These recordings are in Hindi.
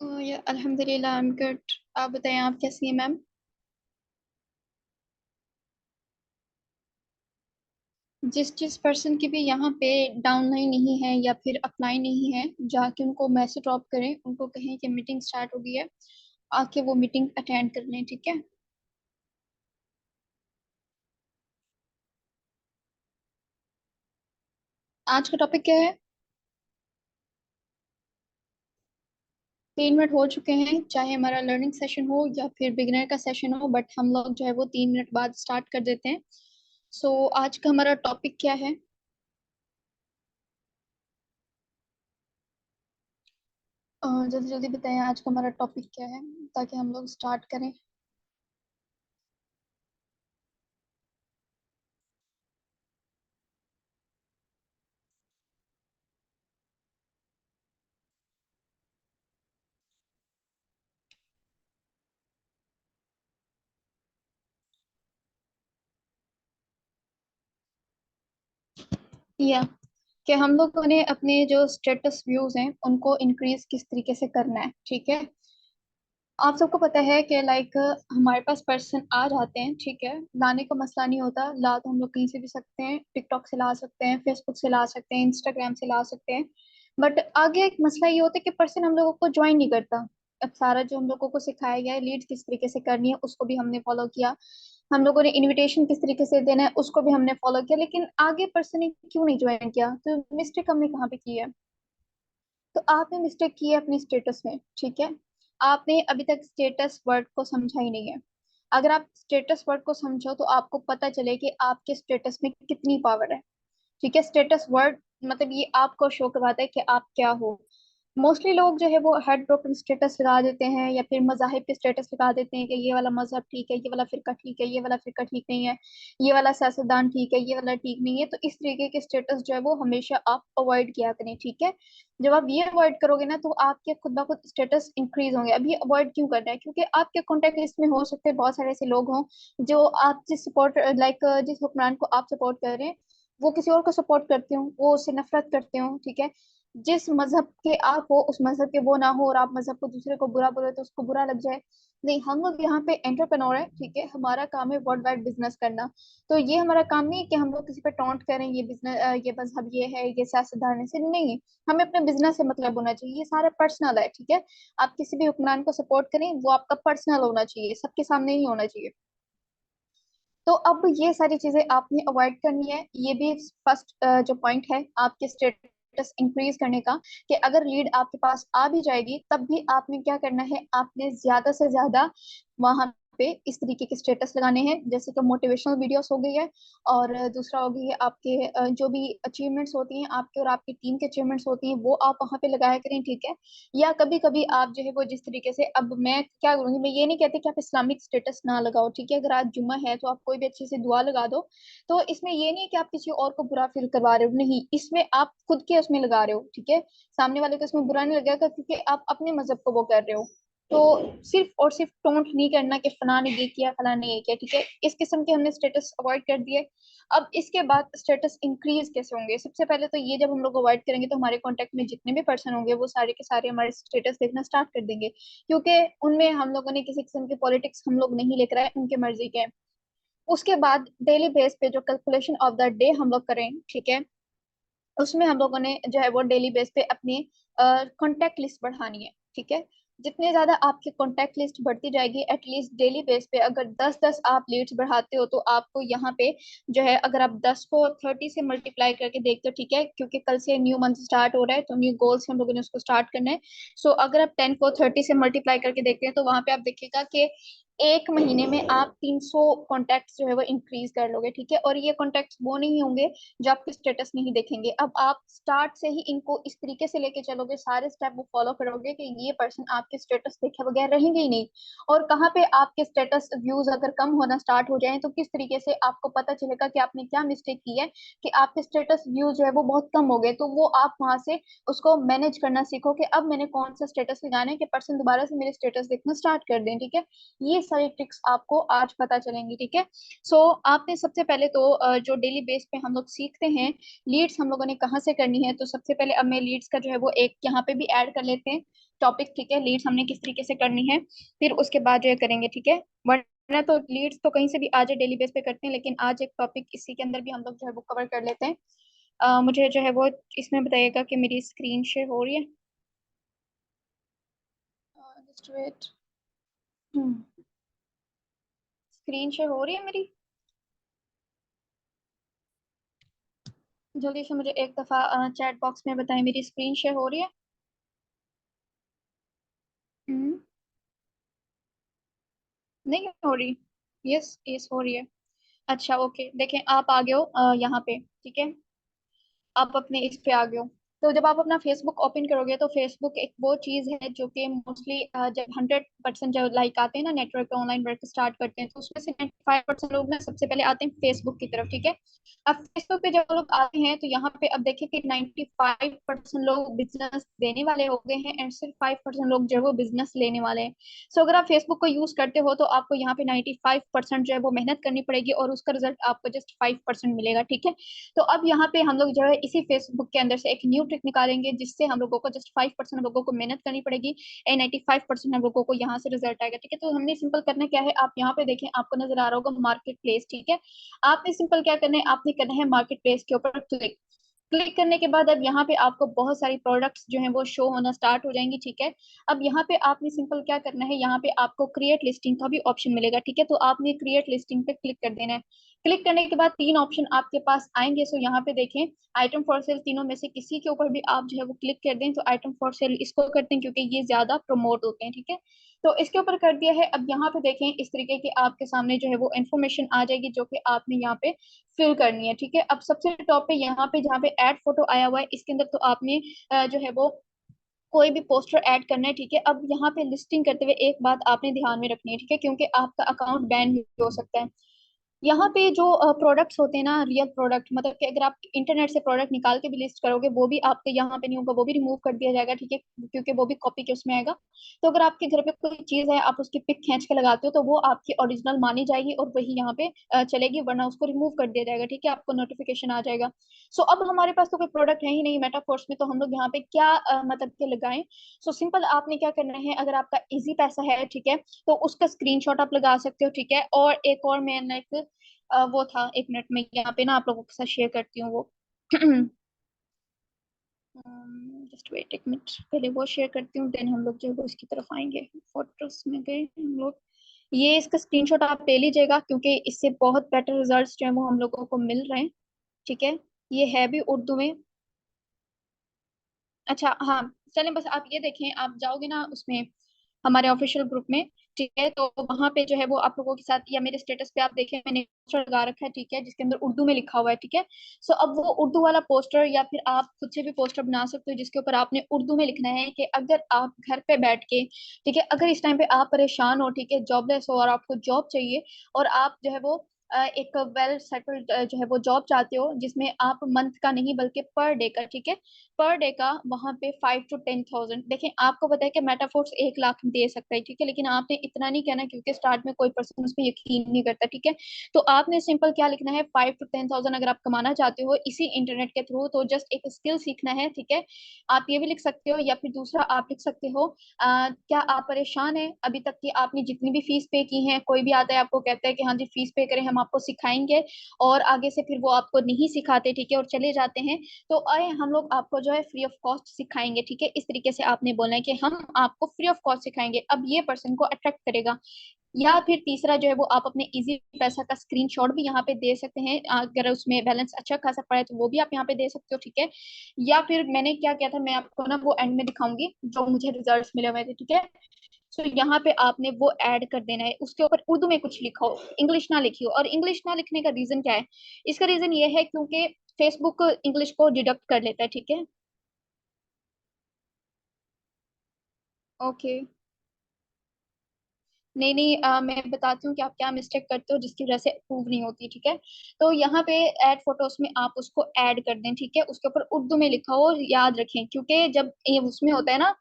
या अल्हम्दुलिल्लाह, आई एम गुड। आप बताएं, आप कैसी हैं मैम? जिस जिस पर्सन की भी यहाँ पे डाउनलाइन नहीं है या फिर अपलाइन नहीं है, जाके उनको मैसेज ड्रॉप करें, उनको कहें कि मीटिंग स्टार्ट हो गई है, आके वो मीटिंग अटेंड कर लें। ठीक है। आज का टॉपिक क्या है? 3 मिनट हो चुके हैं, चाहे हमारा लर्निंग सेशन हो या फिर बिगिनर का सेशन हो, बट हम लोग जो है वो 3 मिनट बाद स्टार्ट कर देते हैं। सो आज का हमारा टॉपिक क्या है? जल्दी जल्दी बताएं, आज का हमारा टॉपिक क्या है, ताकि हम लोग स्टार्ट करें। या कि हम लोगों ने अपने जो स्टेटस व्यूज हैं उनको इंक्रीज किस तरीके से करना है। ठीक है। आप सबको पता है कि लाइक हमारे पास पर्सन आ जाते हैं, ठीक है, लाने का मसला नहीं होता, ला तो हम लोग कहीं से भी सकते हैं, टिकटॉक से ला सकते हैं, फेसबुक से ला सकते हैं, इंस्टाग्राम से ला सकते हैं। बट आगे एक मसला ये होता है कि पर्सन हम लोगों को ज्वाइन नहीं करता। अब सारा जो हम लोगों को सिखाया गया है, लीड किस तरीके से करनी है उसको भी हमने फॉलो किया, हम लोगों ने इनविटेशन किस तरीके से देना है उसको भी हमने फॉलो किया, लेकिन आगे पर्सन ने क्यों नहीं ज्वाइन किया? तो मिस्टेक हमने कहाँ पे की है? तो आपने मिस्टेक की है अपनी स्टेटस में। ठीक है। आपने अभी तक स्टेटस वर्ड को समझा ही नहीं है। अगर आप स्टेटस वर्ड को समझो तो आपको पता चले कि आपके स्टेटस में कितनी पावर है। ठीक है। स्टेटस वर्ड मतलब ये आपको शो करवाता है कि आप क्या हो। मोस्टली लोग जो है वो हेड ब्रोकन स्टेटस लगा देते हैं या फिर मजाहिब के स्टेटस लगा देते हैं कि ये वाला मजहब ठीक है, ये वाला फिरका ठीक है, ये वाला फिरका ठीक नहीं है, ये वाला सियासतदान ठीक है, ये वाला ठीक नहीं है। तो इस तरीके के स्टेटस जो है वो हमेशा आप अवॉइड किया करें। ठीक है। जब आप ये अवॉइड करोगे ना तो आपके खुद ब खुद स्टेटस इंक्रीज होंगे। अभी अवॉइड क्यों करना है? क्योंकि आपके कॉन्टेक्ट लिस्ट में हो सकते हैं बहुत सारे ऐसे लोग हों जो आप जिस सपोर्ट लाइक जिस हुक्मरान को आप सपोर्ट कर रहे हैं वो किसी और को सपोर्ट करते हो, वो उससे नफरत करते हो। ठीक है। जिस मजहब के आप हो उस मजहब के वो ना हो और आप मजहब को दूसरे को बुरा बोले तो उसको बुरा लग जाए। नहीं, हम लोग यहाँ पे एंटरप्रेन्योर है। ठीक है। हमारा काम है वर्ल्ड वाइड बिजनेस करना। तो ये हमारा काम नहीं है कि हम लोग किसी पे टॉन्ट करें, ये बिजनेस, ये मजहब ये है, ये सियासतदान है, सिर्फ नहीं। हमें अपने बिजनेस से मतलब होना चाहिए, ये सारा पर्सनल है। ठीक है। आप किसी भी हुक्मरान को सपोर्ट करें वो आपका पर्सनल होना चाहिए, सबके सामने नहीं होना चाहिए। तो अब ये सारी चीजें आपने अवॉइड करनी है। ये भी फर्स्ट जो पॉइंट है आपके स्टेटस इंक्रीज करने का, कि अगर लीड आपके पास आ भी जाएगी तब भी आपने क्या करना है, आपने ज्यादा से ज्यादा वहां पे इस तरीके के स्टेटस लगाने हैं जैसे कि मोटिवेशनल वीडियोस हो गई है, और दूसरा हो गई है आपके जो भी अचीवमेंट्स होती हैं आपके और आपकी टीम के अचीवमेंट्स होती हैं वो आप वहां पे लगाया करें। ठीक है। या कभी कभी आप जो है वो जिस तरीके से, अब मैं क्या करूंगी, मैं ये नहीं कहती कि आप इस्लामिक स्टेटस ना लगाओ। ठीक है। अगर आज जुम्मा है तो आप कोई भी अच्छी सी दुआ लगा दो। तो इसमें ये नहीं है कि आप किसी और को बुरा फील करवा रहे हो, नहीं, इसमें आप खुद के उसमें लगा रहे हो। ठीक है। सामने वाले को इसमें बुरा नहीं लगेगा क्योंकि आप अपने मजहब को वो कर रहे हो। तो सिर्फ और सिर्फ टोंट नहीं करना कि फलां ने ये किया, फलां ने ये किया। ठीक है। इस किस्म के हमने स्टेटस अवॉइड कर दिए। अब इसके बाद स्टेटस इंक्रीज कैसे होंगे? सबसे पहले तो ये, जब हम लोग अवॉइड करेंगे तो हमारे कांटेक्ट में जितने भी पर्सन होंगे वो सारे के सारे हमारे स्टेटस देखना स्टार्ट कर देंगे, क्योंकि उनमें हम लोगों ने किसी किस्म की पॉलिटिक्स हम लोग नहीं लेकर आए, उनके मर्जी के हैं। उसके बाद डेली बेस पे जो कैलकुलेशन ऑफ द डे हम लोग करें, ठीक है, उसमें हम लोगों ने जो है वो डेली बेस पे अपनी कॉन्टेक्ट लिस्ट बढ़ानी है। ठीक है। जितने ज्यादा आपकी कॉन्टेक्ट लिस्ट बढ़ती जाएगी, एटलीस्ट डेली बेस पे अगर 10-10 आप लीड्स बढ़ाते हो तो आपको यहाँ पे जो है, अगर आप 10 को 30 से मल्टीप्लाई करके देखते हो, ठीक है, क्योंकि कल से न्यू मंथ स्टार्ट हो रहा है तो न्यू गोल्स हम लोगों ने उसको स्टार्ट करना है। सो अगर आप 10 को 30 से मल्टीप्लाई करके देखते हैं तो वहां पे आप देखिएगा कि एक महीने में आप 300 कॉन्टेक्ट्स जो है वो इंक्रीज कर लोगे। ठीक है। और ये कॉन्टेक्ट्स वो नहीं होंगे जो आपके स्टेटस नहीं देखेंगे। अब आप स्टार्ट से ही इनको इस तरीके से लेके चलोगे, सारे स्टेप वो फॉलो करोगे कि ये पर्सन आपके स्टेटस देखे बगैर रहेंगे ही नहीं। और कहाँ पे आपके स्टेटस व्यूज अगर कम होना स्टार्ट हो जाए तो किस तरीके से आपको पता चलेगा कि आपने क्या मिस्टेक की है, कि आपके स्टेटस व्यूज जो है वो बहुत कम हो गए। तो वो आप वहां से उसको मैनेज करना सीखो कि अब मैंने कौन सा स्टेटस लगाना है कि पर्सन दोबारा से मेरे स्टेटस देखना स्टार्ट कर दें। ठीक है। ये सारी ट्रिक्स आपको आज पता चलेंगी, ठीक है। सो आपने सबसे पहले तो जो डेली बेस पे हम लोग सीखते हैं, लीड्स हम लोगों ने कहाँ से करनी है, तो सबसे पहले अब मैं लीड्स का जो है वो एक यहाँ पे भी ऐड कर लेते हैं टॉपिक, ठीक है। लीड्स हमने किस तरीके से करनी है, फिर उसके बाद जो है करेंगे, ठीक है। वरना तो लीड्स तो कहीं से भी आज डेली बेस पे करते हैं, लेकिन आज एक टॉपिक इसी के अंदर भी हम लोग जो है वो कवर कर लेते हैं। मुझे जो है वो इसमें बताइएगा कि मेरी स्क्रीन शेयर हो रही है। Just wait. स्क्रीन शेयर हो रही है मेरी? जल्दी से मुझे एक दफा चैट बॉक्स में बताएं, मेरी स्क्रीन शेयर हो रही है? हम्म, नहीं हो रही? यस यस हो रही है। अच्छा ओके, देखें आप आ गए हो यहाँ पे, ठीक है। आप अपने इस पे आ गए हो। तो जब आप अपना फेसबुक ओपन करोगे तो फेसबुक एक वो चीज है जो कि मोस्टली जब 100% जब लाइक आते हैं ना, नेटवर्क पे ऑनलाइन वर्क स्टार्ट करते हैं, तो उसमें से 95% लोग ना सबसे पहले आते हैं फेसबुक की तरफ, ठीक है। अब फेसबुक पे जब लोग आते हैं तो यहाँ पे अब देखें कि 95% लोग बिजनेस देने वाले हो गए हैं, एंड सिर्फ 5% लोग जो है वो बिजनेस लेने वाले हैं। सो अगर आप फेसबुक को यूज करते हो तो आपको यहाँ पे 95% जो है वो मेहनत करनी पड़ेगी, और उसका रिजल्ट आपको जस्ट 5% मिलेगा, ठीक है। तो अब यहाँ पे हम लोग जो है इसी फेसबुक के अंदर से एक न्यू ट्रिक निकालेंगे, जिससे हम लोगों को जस्ट 5% लोगों को मेहनत करनी पड़ेगी, एंड 95% हम लोगों को यहाँ से रिजल्ट आएगा, ठीक है। तो हमने सिंपल करना क्या है, आप यहाँ पे देखें, आपको नजर आ रहा होगा मार्केट प्लेस, ठीक है। आपने सिंपल क्या करना है, आपने करना है मार्केट प्लेस के ऊपर क्लिक। क्लिक करने के बाद अब यहाँ पे आपको बहुत सारी प्रोडक्ट्स जो है वो शो होना स्टार्ट हो जाएंगी, ठीक है। अब यहाँ पे आपने सिंपल क्या करना है, यहाँ पे आपको क्रिएट लिस्टिंग का भी ऑप्शन मिलेगा, ठीक है। तो आपने क्रिएट लिस्टिंग पे क्लिक कर देना है। क्लिक करने के बाद तीन ऑप्शन आपके पास आएंगे। सो यहाँ पे देखें, आइटम फॉर सेल, तीनों में से किसी के ऊपर भी आप जो है वो क्लिक कर दें, तो आइटम फॉर सेल इसको करते हैं क्योंकि ये ज्यादा प्रमोट होते हैं, ठीक है। तो इसके ऊपर कर दिया है। अब यहाँ पे देखें, इस तरीके की आपके सामने जो है वो इन्फॉर्मेशन आ जाएगी जो कि आपने यहाँ पे फिल करनी है, ठीक है। अब सबसे टॉप पे यहाँ पे जहाँ पे ऐड फोटो आया हुआ है, इसके अंदर तो आपने जो है वो कोई भी पोस्टर ऐड करना है, ठीक है। अब यहाँ पे लिस्टिंग करते हुए एक बात आपने ध्यान में रखनी है, ठीक है, क्योंकि आपका अकाउंट बैन भी हो सकता है। यहाँ पे जो प्रोडक्ट्स होते हैं ना, रियल प्रोडक्ट, मतलब कि अगर आप इंटरनेट से प्रोडक्ट निकाल के भी लिस्ट करोगे, वो भी आपके यहाँ पे नहीं होगा, वो भी रिमूव कर दिया जाएगा, ठीक है, क्योंकि वो भी कॉपी के उसमें आएगा। तो अगर आपके घर पे कोई चीज है, आप उसकी पिक खींच के लगाते हो, तो वो आपकी ओरिजिनल मानी जाएगी और वही यहाँ पे चलेगी, वरना उसको रिमूव कर दिया जाएगा, ठीक है, आपको नोटिफिकेशन आ जाएगा। सो अब हमारे पास तो कोई प्रोडक्ट है ही नहीं मेटाफोर्स में, तो हम लोग यहाँ पे क्या मतलब के लगाएं। सो सिंपल आपने क्या करना है, अगर आपका इजी पैसा है, ठीक है, तो उसका स्क्रीनशॉट आप लगा सकते हो, ठीक है। और एक और मैं लाइक वो था, एक मिनट में यहाँ पे ना आप लोगों के साथ शेयर करती हूँ वो। जस्ट वेट एक मिनट, पहले वो शेयर करती हूँ, देन हम लोग जो है वो इसकी तरफ आएंगे। फोटोज में गए हम लोग, ये इसका स्क्रीनशॉट आप ले लीजिएगा, क्योंकि इससे बहुत बेटर रिजल्ट्स जो है वो हम लोगों को मिल रहे हैं, ठीक है। ये है भी उर्दू में। अच्छा हाँ, चलें, बस आप ये देखें, आप जाओगे ना उसमें हमारे ऑफिशियल ग्रुप में, ठीक है, तो वहां पे जो है वो आप लोगों के साथ, या मेरे स्टेटस पे आप देखें, मैंने पोस्टर लगा रखा है, ठीक है, जिसके अंदर उर्दू में लिखा हुआ है, ठीक है। सो अब वो उर्दू वाला पोस्टर, या फिर आप खुद से भी पोस्टर बना सकते हो, जिसके ऊपर आपने उर्दू में लिखना है कि अगर आप घर पे बैठ के, ठीक है, अगर इस टाइम पे आप परेशान हो, ठीक है, जॉबलेस हो और आपको जॉब चाहिए, और आप जो है वो एक वेल सेटल्ड जो है वो जॉब चाहते हो, जिसमें आप मंथ का नहीं बल्कि पर डे का, ठीक है, पर डे का वहां पे 5 to 10,000। देखें, आपको पता है कि मेटाफोर्स 1 लाख दे सकता है, ठीक है, लेकिन आपने इतना नहीं कहना, क्योंकि स्टार्ट में कोई पर्सन उस पर यकीन नहीं करता, ठीक है। तो आपने सिंपल क्या लिखना है, 5 to 10,000 अगर आप कमाना चाहते हो इसी इंटरनेट के थ्रू, तो जस्ट एक स्किल सीखना है, ठीक है। आप ये भी लिख सकते हो, या फिर दूसरा आप लिख सकते हो, क्या आप परेशान हैं, अभी तक की आपने जितनी भी फीस पे की है, कोई भी आता है आपको कहता है कि हाँ जी फीस पे करें, हम आपको सिखाएंगे, और आगे से फिर वो आपको नहीं सिखाते, ठीक है, और चले जाते हैं। तो आए हम लोग आपको जो है फ्री ऑफ कॉस्ट सिखाएंगे, ठीक है, इस तरीके से आपने बोलना है कि हम आपको फ्री ऑफ कॉस्ट सिखाएंगे। अब ये पर्सन को अट्रैक्ट करेगा। या फिर तीसरा जो है वो आप अपने इजी पैसा का स्क्रीनशॉट भी यहाँ पे दे सकते हैं, अगर उसमें बैलेंस अच्छा खासा पड़ा है तो वो भी आप यहाँ पे दे सकते हो, ठीक है। या फिर मैंने क्या किया था, मैं आपको ना वो एंड में दिखाऊंगी जो मुझे रिजल्ट्स मिले हुए थे, ठीक है। तो यहाँ पे आपने वो ऐड कर देना है, उसके ऊपर उर्दू में कुछ लिखा हो, इंग्लिश ना लिखी हो। और इंग्लिश ना लिखने का रीजन क्या है, इसका रीजन ये है क्योंकि फेसबुक इंग्लिश को डिडक्ट कर लेता है, ठीक है। ओके, नहीं नहीं, मैं बताती हूँ कि आप क्या मिस्टेक करते हो जिसकी वजह से अप्रूव नहीं होती, ठीक है। तो यहाँ पे ऐड फोटोज में आप उसको ऐड कर दें, ठीक है, उसके ऊपर उर्दू में लिखा हो, याद रखें, क्योंकि जब ये उसमें होता है ना,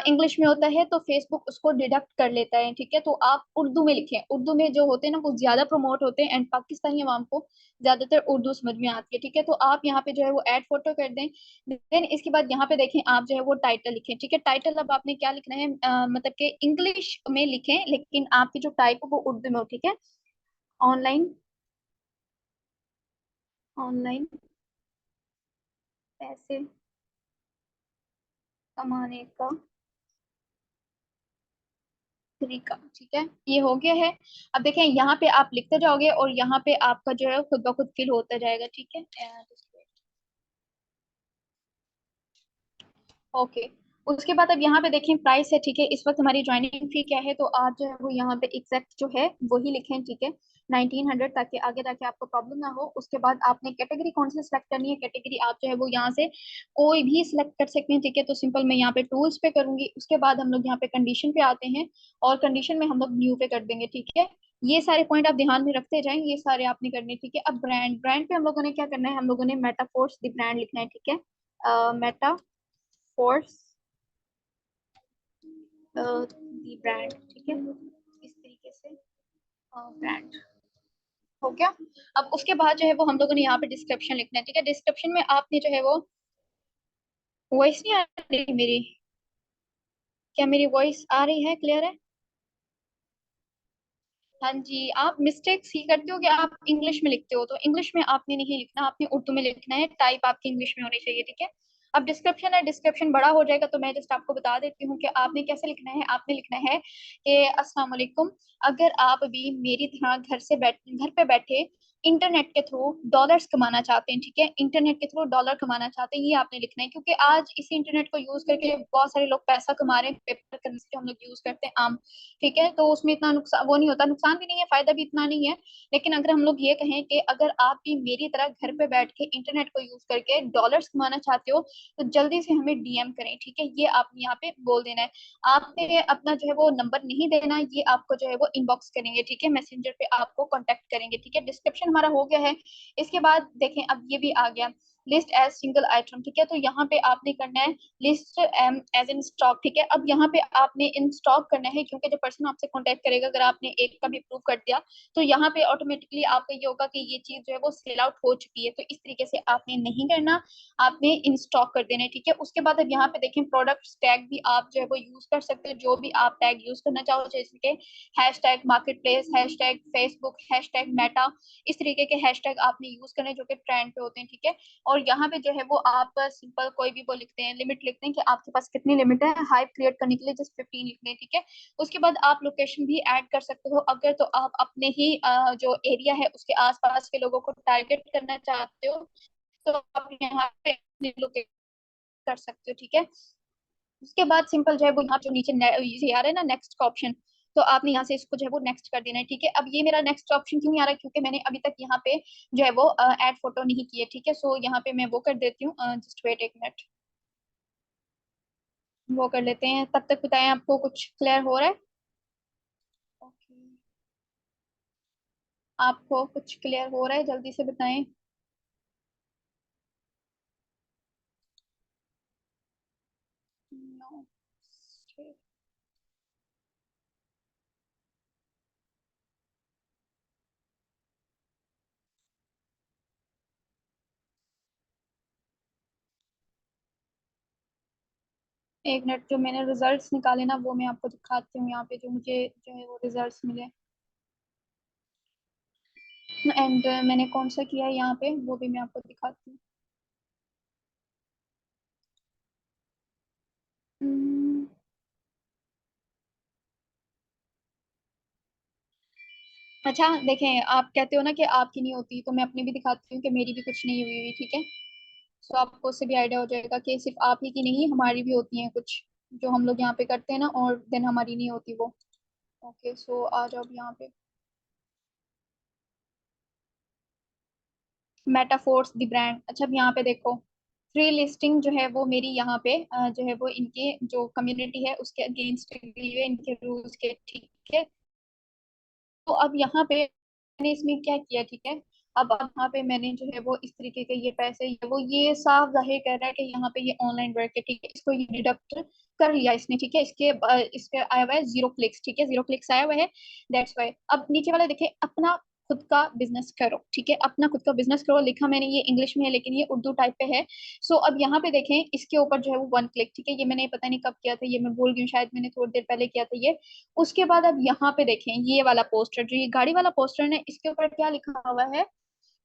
इंग्लिश में होता है तो फेसबुक उसको डिडक्ट कर लेता है, ठीक है। तो आप उर्दू में लिखें, उर्दू में जो होते हैं ना वो ज्यादा प्रमोट होते हैं, एंड पाकिस्तानी अवाम को ज्यादातर उर्दू समझ में आती है, ठीक है। तो आप यहाँ पे जो है वो ऐड फोटो कर दें। देन इसके बाद यहाँ पे देखें, आप जो है वो टाइटल लिखें, ठीक है। टाइटल अब आपने क्या लिखना है, मतलब कि इंग्लिश में लिखें, लेकिन आपकी जो टाइप है वो उर्दू में हो, ठीक है। ऑनलाइन, ऑनलाइन पैसे कमाने का तरीका, ठीक है, ये हो गया है। अब देखें यहाँ पे आप लिखते जाओगे और यहाँ पे आपका जो है खुद ब खुद फिल होता जाएगा, ठीक है। ओके। उसके बाद अब यहाँ पे देखें प्राइस है, ठीक है। इस वक्त हमारी ज्वाइनिंग फी क्या है, तो आप जो है वो यहाँ पे एग्जैक्ट जो है वही लिखें, ठीक है, 1900, ताकि आगे जाके आपको प्रॉब्लम ना हो। उसके बाद आपने कैटेगरी कौन सी सिलेक्ट करनी है, कैटेगरी आप जो है वो यहाँ से कोई भी सिलेक्ट कर सकते हैं, ठीक है। तो सिंपल मैं यहाँ पे टूल्स पे करूंगी, उसके बाद हम लोग यहाँ पे कंडीशन पे आते हैं, और कंडीशन में हम लोग न्यू पे कर देंगे, ठीक है। ये सारे पॉइंट आप ध्यान में रखते जाएं, ये सारे आपने करने, ठीक है। अब ब्रांड, ब्रांड पे हम लोगों ने क्या करना है, हम लोगों ने मेटाफोर्स द ब्रांड लिखना है, ठीक है। मेटा फोर्स दी ब्रांड, ठीक है, इस तरीके से ब्रांड हो गया। अब उसके बाद जो है वो हम लोगों ने यहाँ पे डिस्क्रिप्शन लिखना है, ठीक है। डिस्क्रिप्शन में आपने जो है वो वॉइस नहीं आ रही मेरी, क्या मेरी वॉइस आ रही है, क्लियर है? हाँ जी, आप मिस्टेक्स ही करते हो कि आप इंग्लिश में लिखते हो, तो इंग्लिश में आपने नहीं लिखना, आपने उर्दू में लिखना है, टाइप आपकी इंग्लिश में होनी चाहिए, ठीक है। अब डिस्क्रिप्शन है, डिस्क्रिप्शन बड़ा हो जाएगा, तो मैं जस्ट आपको बता देती हूँ कि आपने कैसे लिखना है। आपने लिखना है कि अस्सलाम वालेकुम, अगर आप भी मेरी तरह घर पे बैठे इंटरनेट के थ्रू डॉलर्स कमाना चाहते हैं, ठीक है, इंटरनेट के थ्रू डॉलर कमाना चाहते हैं, ये आपने लिखना है। क्योंकि आज इसी इंटरनेट को यूज करके बहुत सारे लोग पैसा कमा रहे हैं, पेपर करेंसी जो हम लोग यूज करते हैं आम, ठीक है। तो उसमें इतना नुकसान वो नहीं होता, नुकसान भी नहीं है, फायदा भी इतना नहीं है। लेकिन अगर हम लोग ये कहें कि अगर आप भी मेरी तरह घर पे बैठ के इंटरनेट को यूज करके डॉलर्स कमाना चाहते हो, तो जल्दी से हमें डीएम करें, ठीक है। ये आपने यहाँ पे बोल देना है। आपने अपना जो है वो नंबर नहीं देना, ये आपको जो है वो इनबॉक्स करेंगे, ठीक है, मैसेंजर पे आपको कांटेक्ट करेंगे, ठीक है। डिस्क्रिप्शन हमारा हो गया है। इसके बाद देखें, अब ये भी आ गया, लिस्ट एज सिंगल आइटम, ठीक है। तो यहाँ पे आपने करना है लिस्ट एज इन स्टॉक, ठीक है। अब यहाँ पे आपने इन स्टॉक करना है, क्योंकि जो पर्सन आपसे कांटेक्ट करेगा, अगर आपने एक का भी प्रूव कर दिया, तो यहाँ पे ऑटोमेटिकली आपका ये होगा कि ये चीज जो है वो सेल आउट हो चुकी है। तो इस तरीके से आपने नहीं करना, आपने इन स्टॉक कर देना है, ठीक है। उसके बाद अब यहाँ पे देखें प्रोडक्ट टैग भी आप जो है वो यूज कर सकते हो, जो भी आप टैग यूज करना चाहो, जैसे कि hash tag market place, hash tag Facebook, hash tag Meta, इस तरीके के हैश टैग आपने यूज करने जो कि ट्रेंड पे होते हैं, ठीक है। और यहाँ पे जो है वो आप सिंपल कोई भी वो लिखते हैं, लिमिट लिखते हैं कि आपके पास कितनी लिमिट है हाइप क्रिएट करने के लिए, जस्ट 15 लिखते हैं, ठीक है। उसके बाद आप लोकेशन भी ऐड कर सकते हो, अगर तो आप अपने ही जो एरिया है उसके आसपास के लोगों को टारगेट करना चाहते हो, तो आप यहाँ पे लोकेट कर सकते हो, ठीक है। उसके बाद सिंपल जो है वो यहाँ जो नीचे ये आ रहा है ना नेक्स्ट का ऑप्शन, तो आपने यहाँ से इसको जो है वो नेक्स्ट कर देना है, ठीक है। अब ये मेरा नेक्स्ट ऑप्शन क्यों नहीं आ रहा है, क्योंकि मैंने अभी तक यहाँ पे जो है वो ऐड फोटो नहीं की है, ठीक है। सो यहाँ पे मैं वो कर देती हूँ, जस्ट वेट एक मिनट, वो कर लेते हैं, तब तक बताएं आपको कुछ क्लियर हो रहा है। ओके, आपको कुछ क्लियर हो रहा है, जल्दी से बताएं। No. एक मिनट, जो मैंने रिजल्ट्स निकाले ना वो मैं आपको दिखाती हूँ, यहाँ पे जो मुझे जो है वो रिजल्ट्स मिले, एंड मैंने कौन सा किया है यहाँ पे वो भी मैं आपको दिखाती हूँ। हम्म, अच्छा देखें, आप कहते हो ना कि आपकी नहीं होती, तो मैं अपनी भी दिखाती हूँ कि मेरी भी कुछ नहीं हुई हुई, ठीक है। सो आपको उससे भी आइडिया हो जाएगा कि सिर्फ आप ही की नहीं, हमारी भी होती हैं कुछ जो हम लोग यहाँ पे करते हैं ना, और देन हमारी नहीं होती वो। ओके, सो आ जाओ अब यहाँ पे, मेटाफोर्स द ब्रांड। अच्छा अब यहाँ पे देखो, फ्री लिस्टिंग जो है वो मेरी यहाँ पे जो है वो इनके जो कम्युनिटी है उसके अगेंस्ट इनके रूल्स के, ठीक है। तो अब यहाँ पे मैंने इसमें क्या किया, ठीक है, अब यहाँ पे मैंने जो है वो इस तरीके के ये पैसे वो ये साफ जाहिर कर रहा है कि यहाँ पे ये ऑनलाइन वर्क है, ठीक है, इसको ये डिडक्ट कर लिया इसने, ठीक है, इसके आया हुआ है 0 क्लिक्स, ठीक है, 0 क्लिक्स आया हुआ है, दैट्स वाई। अब नीचे वाला देखिए, अपना खुद का बिजनेस करो, ठीक है, अपना खुद का बिजनेस करो, लिखा मैंने ये इंग्लिश में है लेकिन ये उर्दू टाइप पे है। सो अब यहाँ पे देखें, इसके ऊपर जो है वो 1 क्लिक, ठीक है, ये मैंने पता नहीं कब किया था, ये मैं भूल गई हूँ, शायद मैंने थोड़ी देर पहले किया था ये। उसके बाद अब यहाँ पे देखें, ये वाला पोस्टर, जो ये गाड़ी वाला पोस्टर है, इसके ऊपर क्या लिखा हुआ है,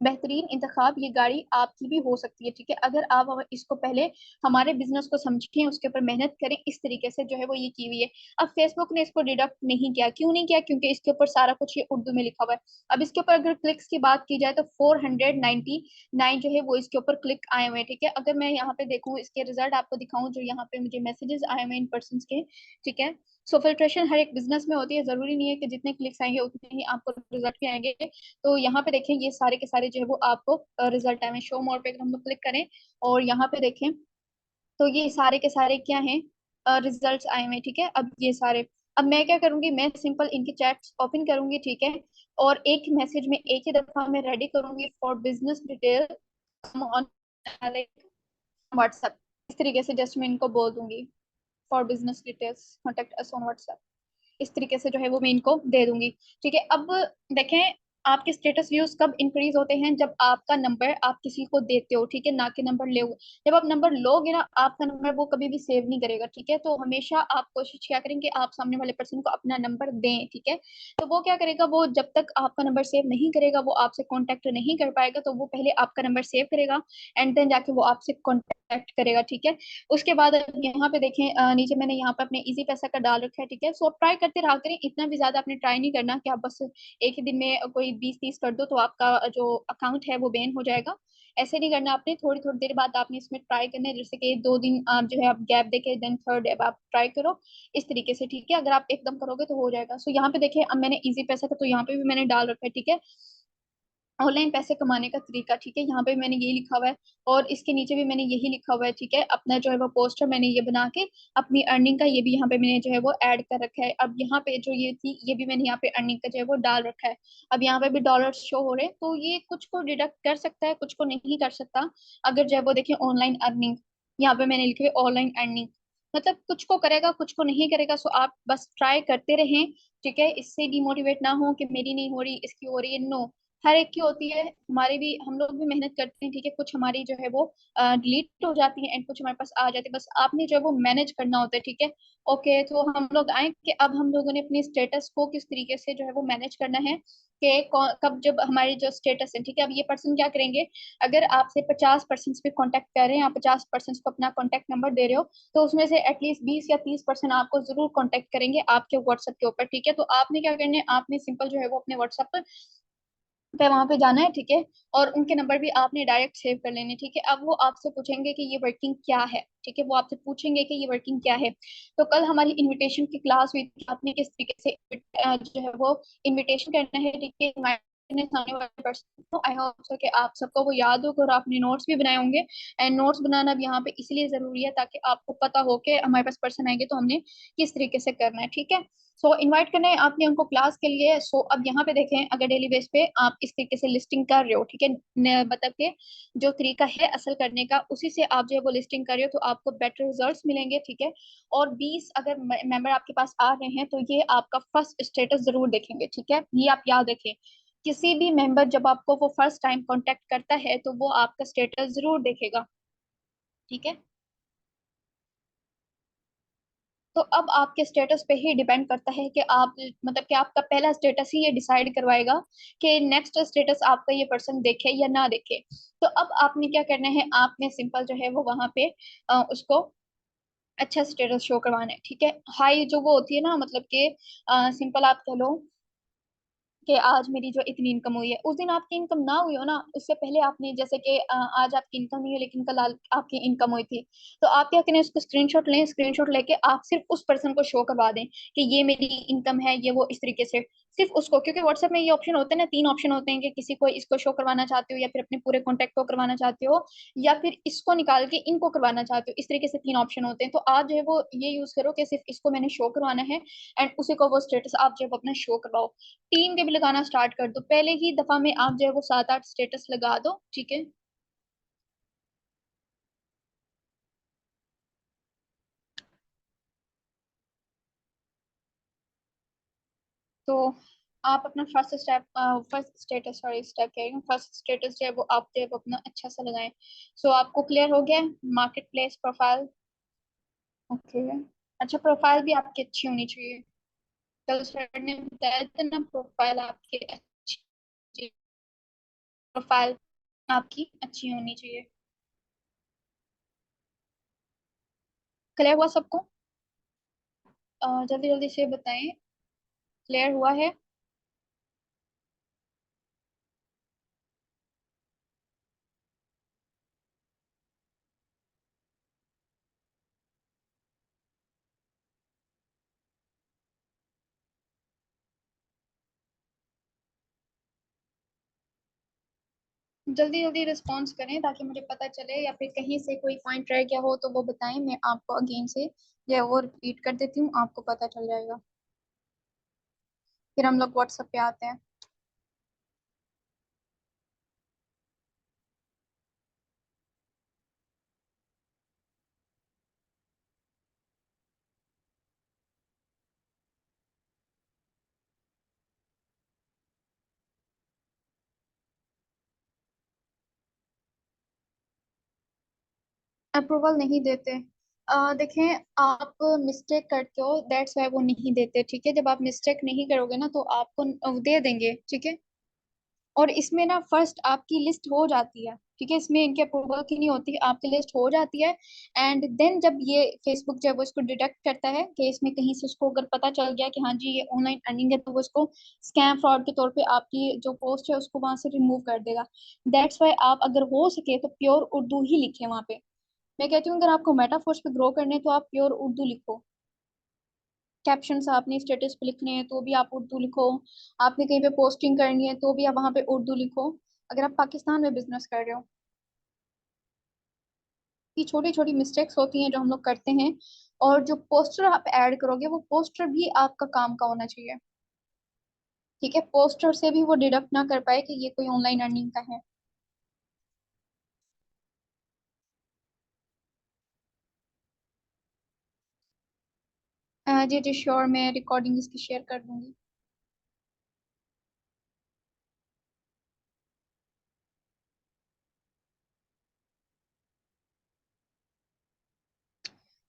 बेहतरीन इंतखाब, ये गाड़ी आपकी भी हो सकती है, ठीक है, अगर आप इसको पहले हमारे बिजनेस को समझें, उसके ऊपर मेहनत करें, इस तरीके से जो है वो ये की हुई है। अब फेसबुक ने इसको डिडक्ट नहीं किया, क्यों नहीं किया, क्योंकि इसके ऊपर सारा कुछ ये उर्दू में लिखा हुआ है। अब इसके ऊपर अगर क्लिक्स की बात की जाए तो 499 जो है वो इसके ऊपर क्लिक आए हुए हैं, ठीक है। अगर मैं यहाँ पे देखूँ इसके रिजल्ट आपको दिखाऊं, जो यहाँ पे मुझे मैसेजेस आए हुए इन पर्सन के, ठीक है। सो फिल्ट्रेशन हर एक बिजनेस में होती है, जरूरी नहीं है कि जितने क्लिक्स आएंगे उतने ही आपको रिजल्ट भी आएंगे। तो यहाँ पे देखें, ये सारे के सारे जो है वो आपको रिजल्ट आए हैं। शो मोर पे अगर हम लोग क्लिक करें और यहाँ पे देखें, तो ये सारे के सारे क्या हैं, रिजल्ट्स आए हुए हैं, ठीक है। अब ये सारे, अब मैं क्या करूंगी, मैं सिंपल इनके चैट्स ओपन करूंगी, ठीक है, और एक मैसेज में एक ही दफा मैं रेडी करूंगी, for business detail on WhatsApp, इस तरीके से जस्ट मैं इनको बोल दूंगी, for business details contact us on WhatsApp, इस तरीके से जो है वो मैं इनको दे दूंगी, ठीक है। अब देखें, आपके स्टेटस व्यूज कब इंक्रीज होते हैं, जब आपका नंबर आप किसी को देते हो, ठीक है, ना कि नंबर ले। जब आप नंबर लोगे ना, आपका नंबर वो कभी भी सेव नहीं करेगा, ठीक है। तो हमेशा आप कोशिश क्या करेंगे, आप सामने वाले पर्सन को अपना नंबर दें, ठीक है। तो वो क्या करेगा, वो जब तक आपका नंबर सेव नहीं करेगा, वो आपसे कॉन्टेक्ट नहीं कर पाएगा, तो वो पहले आपका नंबर सेव करेगा एंड देन जाके वो आपसे कॉन्टेक्ट करेगा, ठीक है। उसके बाद अब यहाँ पे देखें, नीचे मैंने यहाँ पे अपने इजी पैसा का डाल रखा है, ठीक है। सो आप ट्राई करते रहा करें, इतना भी ज्यादा आपने ट्राई नहीं करना कि आप बस एक ही दिन में कोई 20-30 कर दो तो आपका जो अकाउंट है वो बैन हो जाएगा। ऐसे नहीं करना, आपने थोड़ी थोड़ी देर बाद आपने इसमें ट्राई करना है, जैसे कि 2 दिन आप जो है आप गैप देके देन थर्ड डे आप ट्राई करो, इस तरीके से, ठीक है। अगर आप एकदम करोगे तो हो जाएगा। सो यहाँ पे देखिए, अब मैंने इजी पैसा का तो यहाँ पे भी मैंने डाल रखा है, ठीक है, ऑनलाइन पैसे कमाने का तरीका, ठीक है, यहाँ पे मैंने यही लिखा हुआ है और इसके नीचे भी मैंने यही लिखा हुआ है, ठीक है। अपना जो है वो पोस्टर मैंने ये बना के अपनी अर्निंग का ये भी यहाँ पे मैंने जो है वो ऐड कर रखा है। अब यहाँ पे जो ये थी, ये भी मैंने यहाँ पे अर्निंग का जो है वो डाल रखा है। अब यहाँ पे भी डॉलर शो हो रहे हैं, तो ये कुछ को डिडक्ट कर सकता है, कुछ को नहीं कर सकता। अगर जो है वो देखिए ऑनलाइन अर्निंग, यहाँ पे मैंने लिखे हुए ऑनलाइन अर्निंग, मतलब कुछ को करेगा कुछ को नहीं करेगा। सो आप बस ट्राई करते रहें, ठीक है, इससे डिमोटिवेट ना हो कि मेरी नहीं हो रही, इसकी हो रही है, नो, हर एक की होती है। हमारे भी, हम लोग भी मेहनत करते हैं, ठीक है, कुछ हमारी जो है वो डिलीट हो जाती है एंड कुछ हमारे पास आ जाती है, बस आपने जो है वो मैनेज करना होता है, ठीक है। ओके, तो हम लोग आए कि अब हम लोगों ने अपने स्टेटस को किस तरीके से जो है वो मैनेज करना है, कि कब जब हमारी जो स्टेटस है, ठीक है। अब ये पर्सन क्या करेंगे, अगर आपसे 50% पे कांटेक्ट कर रहे हैं, आप 50% को अपना कांटेक्ट नंबर दे रहे हो, तो उसमें से एटलीस्ट 20 या 30% आपको जरूर कांटेक्ट करेंगे आपके व्हाट्सएप के ऊपर, ठीक है। तो आपने क्या करना है, आपने सिंपल जो है वो अपने व्हाट्सएप पे वहां पे जाना है, ठीक है, और उनके नंबर भी आपने डायरेक्ट सेव कर लेने, ठीक है। अब वो आपसे पूछेंगे कि ये वर्किंग क्या है, ठीक है, वो आपसे पूछेंगे कि ये वर्किंग क्या है। तो कल हमारी इनविटेशन की क्लास हुई थी, आपने किस तरीके से जो है वो इनविटेशन करना है, ठीक है, सामने वाले पर्सन को। आई होप सो कि आप सबको वो याद होगा और आपने नोट्स भी बनाए होंगे। एंड नोट्स बनाना अब यहाँ पे इसलिए जरूरी है ताकि आपको पता हो कि हमारे पास पर्सन आएंगे तो हमने किस तरीके से करना है, ठीक है। सो इनवाइट करना है आपने उनको क्लास के लिए। सो अब यहाँ पे देखें, अगर डेली बेस पे आप इस तरीके से लिस्टिंग कर रहे हो, ठीक है, मतलब कि जो तरीका है असल करने का, उसी से आप जो है वो लिस्टिंग कर रहे हो, तो आपको बेटर रिजल्ट्स मिलेंगे, ठीक है। और 20 अगर मेंबर आपके पास आ रहे हैं तो ये आपका फर्स्ट स्टेटस जरूर देखेंगे, ठीक है, ये आप याद रखें। किसी भी मेंबर जब आपको वो फर्स्ट टाइम कांटेक्ट करता है तो वो आपका स्टेटस जरूर देखेगा, ठीक है। तो अब आपके स्टेटस पे ही डिपेंड करता है कि आप, मतलब कि आपका पहला स्टेटस ही ये डिसाइड करवाएगा कि नेक्स्ट स्टेटस आपका ये पर्सन देखे या ना देखे। तो अब आपने क्या करना है, आपने सिंपल जो है वो वहां पे उसको अच्छा स्टेटस शो करवाना है, ठीक है। हाई जो वो होती है ना, मतलब कि सिंपल आप कह लो कि आज मेरी जो इतनी इनकम हुई है, उस दिन आपकी इनकम ना हुई हो ना, उससे पहले आपने, जैसे कि आज आपकी इनकम नहीं है लेकिन कल आपकी इनकम हुई थी, तो आप क्या करें, उसको स्क्रीनशॉट लें, स्क्रीनशॉट लेके आप सिर्फ उस पर्सन को शो करवा दें कि ये मेरी इनकम है, ये वो, इस तरीके से। सिर्फ उसको, क्योंकि व्हाट्सएप में ये ऑप्शन होते हैं ना, तीन ऑप्शन होते हैं कि किसी को इसको शो करवाना चाहते हो, या फिर अपने पूरे कॉन्टेक्ट को करवाना चाहते हो, या फिर इसको निकाल के इनको करवाना चाहते हो। इस तरीके से तीन ऑप्शन होते हैं। तो आप जो है वो ये यूज करो कि सिर्फ इसको मैंने शो करवाना है, एंड उसी को वो स्टेटस आप जो है वो अपना शो करवाओ। टीम के भी लगाना स्टार्ट कर दो, पहले ही दफा में आप जो है वो 7-8 स्टेटस लगा दो, ठीक है। तो आप अपना फर्स्ट स्टेटस, सॉरी स्टेप कह रही हूँ, फर्स्ट स्टेटस जो है वो आप जो है वो अपना अच्छा सा लगाएं। सो आपको क्लियर हो गया मार्केट प्लेस प्रोफाइल? ओके। अच्छा, प्रोफाइल भी आपकी अच्छी होनी चाहिए। कल सर ने बताया था ना, प्रोफाइल आपकी अच्छी, प्रोफाइल आपकी अच्छी होनी चाहिए। क्लियर हुआ सबको? जल्दी जल्दी से बताएं, क्लियर हुआ है? जल्दी जल्दी रिस्पॉन्स करें ताकि मुझे पता चले, या फिर कहीं से कोई पॉइंट रह गया हो तो वो बताएं, मैं आपको अगेन से जो है वो रिपीट कर देती हूँ, आपको पता चल जाएगा। फिर हम लोग व्हाट्सएप पे आते हैं। अप्रूवल नहीं देते? देखें, आप मिस्टेक करते हो, दैट्स वाई वो नहीं देते, ठीक है। जब आप मिस्टेक नहीं करोगे ना तो आपको दे देंगे, ठीक है। और इसमें ना फर्स्ट आपकी लिस्ट हो जाती है, ठीक है, इसमें इनके अप्रूवल की नहीं होती, आपकी लिस्ट हो जाती है। एंड देन जब ये फेसबुक जब वो इसको डिटेक्ट करता है कि इसमें कहीं से उसको अगर पता चल गया कि हाँ जी ये ऑनलाइन अर्निंग है, तो वो इसको स्कैम फ्रॉड के तौर पे आपकी जो पोस्ट है उसको वहां से रिमूव कर देगा। दैट्स वाई आप अगर हो सके तो प्योर उर्दू ही लिखें वहां पे। मैं कहती हूँ अगर आपको मेटाफोर्स पे ग्रो करने हैं, तो आप प्योर उर्दू लिखो। कैप्शंस आपने स्टेटस पे लिखने हैं तो भी आप उर्दू लिखो। आपने कहीं पे पोस्टिंग करनी है तो भी आप वहां पे उर्दू लिखो, अगर आप पाकिस्तान में बिजनेस कर रहे हो। ये छोटी छोटी मिस्टेक्स होती हैं जो हम लोग करते हैं। और जो पोस्टर आप ऐड करोगे वो पोस्टर भी आपका काम का होना चाहिए, ठीक है। पोस्टर से भी वो डिडक्ट ना कर पाए कि ये कोई ऑनलाइन अर्निंग का है। जी जी श्योर, मैं रिकॉर्डिंग इसकी शेयर कर दूंगी।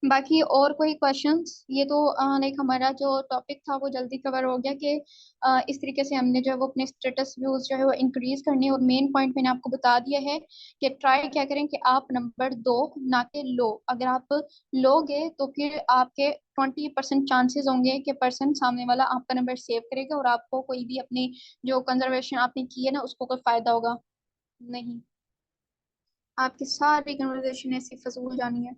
बाकी और कोई क्वेश्चंस? ये तो लाइक हमारा जो टॉपिक था वो जल्दी कवर हो गया कि इस तरीके से हमने जो है वो अपने स्टेटस व्यूज जो है वो इंक्रीज करने, और मेन पॉइंट मैंने आपको बता दिया है कि ट्राई क्या करें कि आप नंबर दो, ना कि लो। अगर आप लोगे तो फिर आपके 20% चांसेस होंगे कि पर्सन सामने वाला आपका नंबर सेव करेगा, और आपको कोई भी अपनी जो कंजर्वेशन आपने की है ना उसको कोई फायदा होगा नहीं। आपकी सारी कन्वर्जेशन ऐसी फजूल जानी है।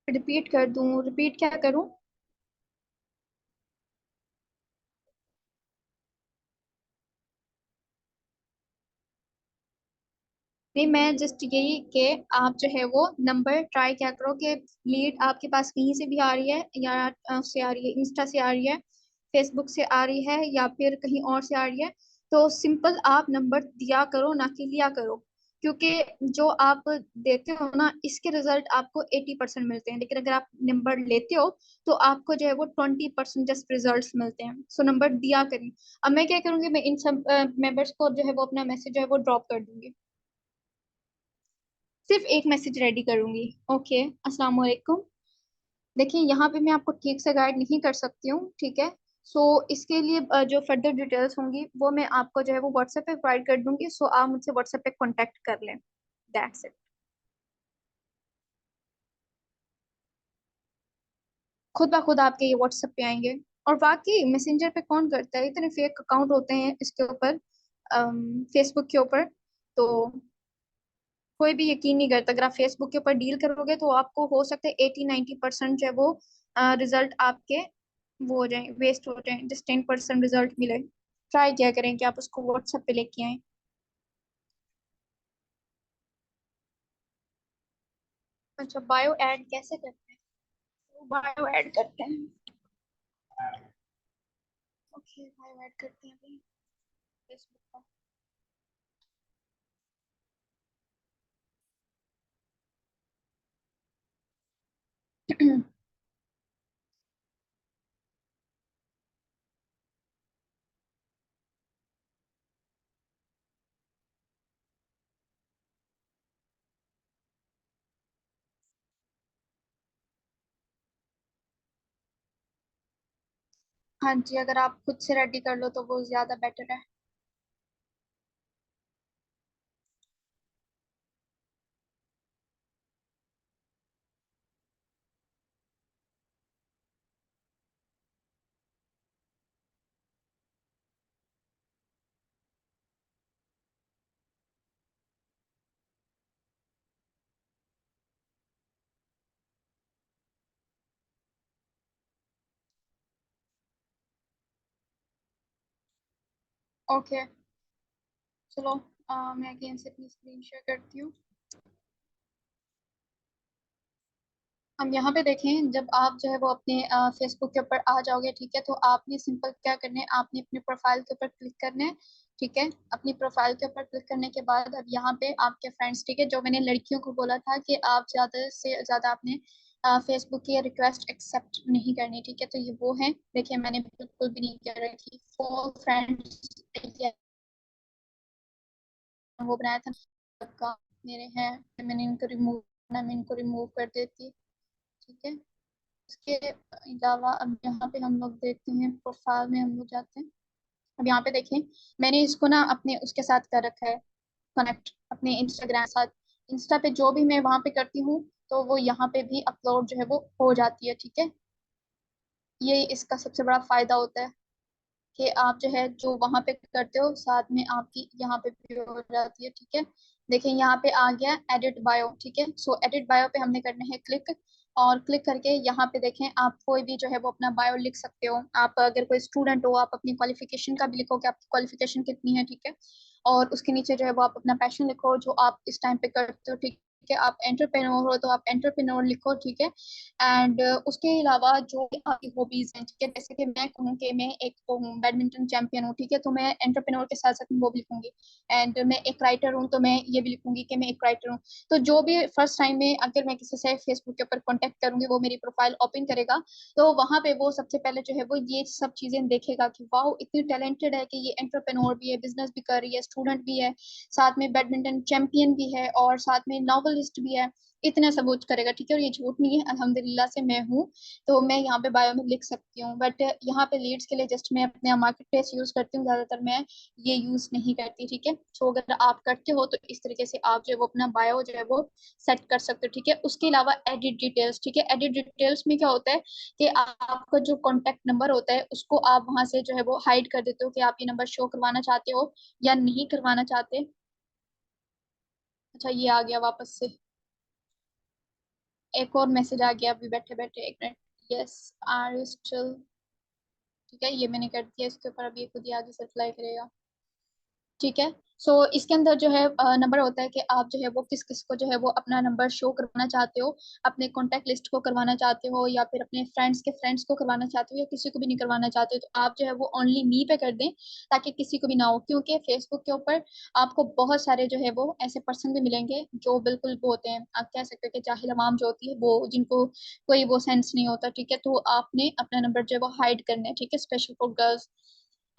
रिपीट कर दूं? रिपीट क्या करूं? नहीं, मैं जस्ट यही कि आप जो है वो नंबर ट्राई क्या करो कि लीड आपके पास कहीं से भी आ रही है, या से आ रही है, इंस्टा से आ रही है, फेसबुक से आ रही है, या फिर कहीं और से आ रही है, तो सिंपल आप नंबर दिया करो, ना कि लिया करो। क्योंकि जो आप देते हो ना इसके रिजल्ट आपको 80% मिलते हैं, लेकिन अगर आप नंबर लेते हो तो आपको जो है वो 20% जस्ट रिजल्ट मिलते हैं। सो नंबर दिया करें। अब मैं क्या करूंगी, मैं इन सब मेंबर्स को जो है वो अपना मैसेज जो है वो ड्रॉप कर दूंगी। सिर्फ एक मैसेज रेडी करूंगी। ओके, अस्सलाम वालेकुम। देखिए यहाँ पे मैं आपको ठीक से गाइड नहीं कर सकती हूँ, ठीक है। सो इसके लिए जो फर्दर डिटेल्स होंगी वो मैं आपको जो है वो व्हाट्सएप पे प्रोवाइड कर दूंगी, सो आप मुझसे व्हाट्सएप पे कांटेक्ट कर लें। That's it. खुद ब खुद आपके ये व्हाट्सएप पे आएंगे। और बाकी मैसेंजर पे कौन करता है, इतने फेक अकाउंट होते हैं इसके ऊपर, फेसबुक के ऊपर। तो कोई भी यकीन नहीं करता। अगर आप फेसबुक के ऊपर डील करोगे तो आपको हो सकता है 80-90% जो है वो रिजल्ट आपके वो हो जाए, वेस्ट हो जाए, जस्ट 10% रिजल्ट मिले। ट्राई क्या करें कि आप उसको व्हाट्सएप पे लेके आए। अच्छा, बायो ऐड कैसे करते हैं? बायो ऐड करते हैं। ओके, बायो ऐड करते हैं अभी फेसबुक का। हाँ जी, अगर आप खुद से रेडी कर लो तो वो ज्यादा बेटर है। ओके, चलो, मैं अगेन से अपनी स्क्रीन शेयर करती हूँ। हम यहाँ पे देखें, जब आप जो है वो अपने फेसबुक के ऊपर आ जाओगे, ठीक है, तो आपने सिंपल क्या करना है, आपने अपने प्रोफाइल के ऊपर क्लिक करना है। ठीक है, अपनी प्रोफाइल के ऊपर क्लिक करने के बाद अब यहाँ पे आपके फ्रेंड्स, ठीक है, जो मैंने लड़कियों को बोला था कि आप ज्यादा से ज्यादा आपने फेसबुक की रिक्वेस्ट एक्सेप्ट नहीं करनी, ठीक है, तो ये वो है। देखिए, मैंने बिल्कुल भी नहीं कर रखी 4 फ्रेंड्स वो बनाया था का मेरे हैं, मैंने इनको रिमूव, मैं इनको रिमूव कर देती। ठीक है, इसके अलावा अब यहाँ पे हम लोग देखते हैं, प्रोफाइल में हम लोग जाते हैं। अब यहाँ पे देखें, मैंने इसको ना अपने उसके साथ कर रखा है कनेक्ट, अपने इंस्टाग्राम साथ। इंस्टा पे जो भी मैं वहां पे करती हूँ तो वो यहाँ पे भी अपलोड जो है वो हो जाती है। ठीक है, ये इसका सबसे बड़ा फायदा होता है कि आप जो है जो वहां पे करते हो साथ में आपकी यहाँ पे भी हो जाती है। ठीक है, देखिए यहाँ पे आ गया एडिट बायो। ठीक है, सो एडिट बायो पे हमने करना है क्लिक, और क्लिक करके यहाँ पे देखें, आप कोई भी जो है वो अपना बायो लिख सकते हो। आप अगर कोई स्टूडेंट हो, आप अपनी क्वालिफिकेशन का भी लिखो कि आपकी क्वालिफिकेशन कितनी है। ठीक है, और उसके नीचे जो है वो आप अपना पैशन लिखो जो आप इस टाइम पे करते हो। ठीक है, आप एंटरप्रेन्योर हो तो आप एंटरप्रेन्योर लिखो। ठीक है, एंड उसके अलावा जो भी आपकी हॉबीज हैं, ठीक है, जैसे कि मैं कहूँ कि मैं एक वो हूँ बैडमिंटन चैंपियन हूँ, ठीक है, तो मैं एंटरप्रेन्योर के साथ साथ वो भी लिखूंगी। एंड मैं एक राइटर हूँ तो मैं ये भी लिखूंगी कि मैं एक राइटर हूँ। तो जो भी फर्स्ट टाइम में अगर मैं किसी से फेसबुक के ऊपर कॉन्टेक्ट करूंगी, वो मेरी प्रोफाइल ओपन करेगा, तो वहां पे वो सबसे पहले जो है वो ये सब चीजें देखेगा कि वाह, इतनी टैलेंटेड है कि ये एंटरप्रेन्योर भी है, बिजनेस भी कर रही है, स्टूडेंट भी है, साथ में बैडमिंटन चैंपियन भी है, और साथ में नॉवलिस्ट भी है। इतना सब कुछ करेगा। ठीक है, और ये झूठ नहीं है, अल्हम्दुलिल्लाह से मैं हूँ। तो मैं यहाँ पे बायो में लिख सकती हूँ, बट यहाँ पे लीड्स के लिए जस्ट मैं अपने मार्केट प्लेस यूज करती हूँ, ज्यादातर मैं ये यूज नहीं करती। ठीक है, तो अगर आप करते हो तो इस तरीके से आप जो है वो अपना बायो जो है वो सेट कर सकते हो। ठीक है, उसके अलावा एडिट डिटेल्स। ठीक है, एडिट डिटेल्स में क्या होता है कि आपका जो कॉन्टेक्ट नंबर होता है उसको आप वहां से जो है वो हाइड कर देते हो कि आप ये नंबर शो करवाना चाहते हो या नहीं करवाना चाहते। अच्छा, ये आ गया वापस से, एक और मैसेज आ गया अभी बैठे बैठे, एक minute. Yes, are you still. ठीक है, ये मैंने कर दिया इसके ऊपर, अभी ये खुद ही आगे से अप्लाई करेगा। ठीक है, सो इसके अंदर जो है नंबर होता है कि आप जो है वो किस किस को जो है वो अपना नंबर शो करवाना चाहते हो, अपने कॉन्टेक्ट लिस्ट को करवाना चाहते हो, या फिर अपने फ्रेंड्स के फ्रेंड्स को करवाना चाहते हो, या किसी को भी नहीं करवाना चाहते हो, तो आप जो है वो ओनली मी पे कर दें, ताकि किसी को भी ना हो। क्योंकि फेसबुक के ऊपर आपको बहुत सारे जो है वो ऐसे पर्सन भी मिलेंगे जो बिल्कुल वो होते हैं, आप कह सकते हो कि जाहिल आवाम जो होती है, वो जिनको कोई वो सेंस नहीं होता। ठीक है, तो आपने अपना नंबर जो है वो हाइड करना है। ठीक है, स्पेशल फॉर गर्ल्स।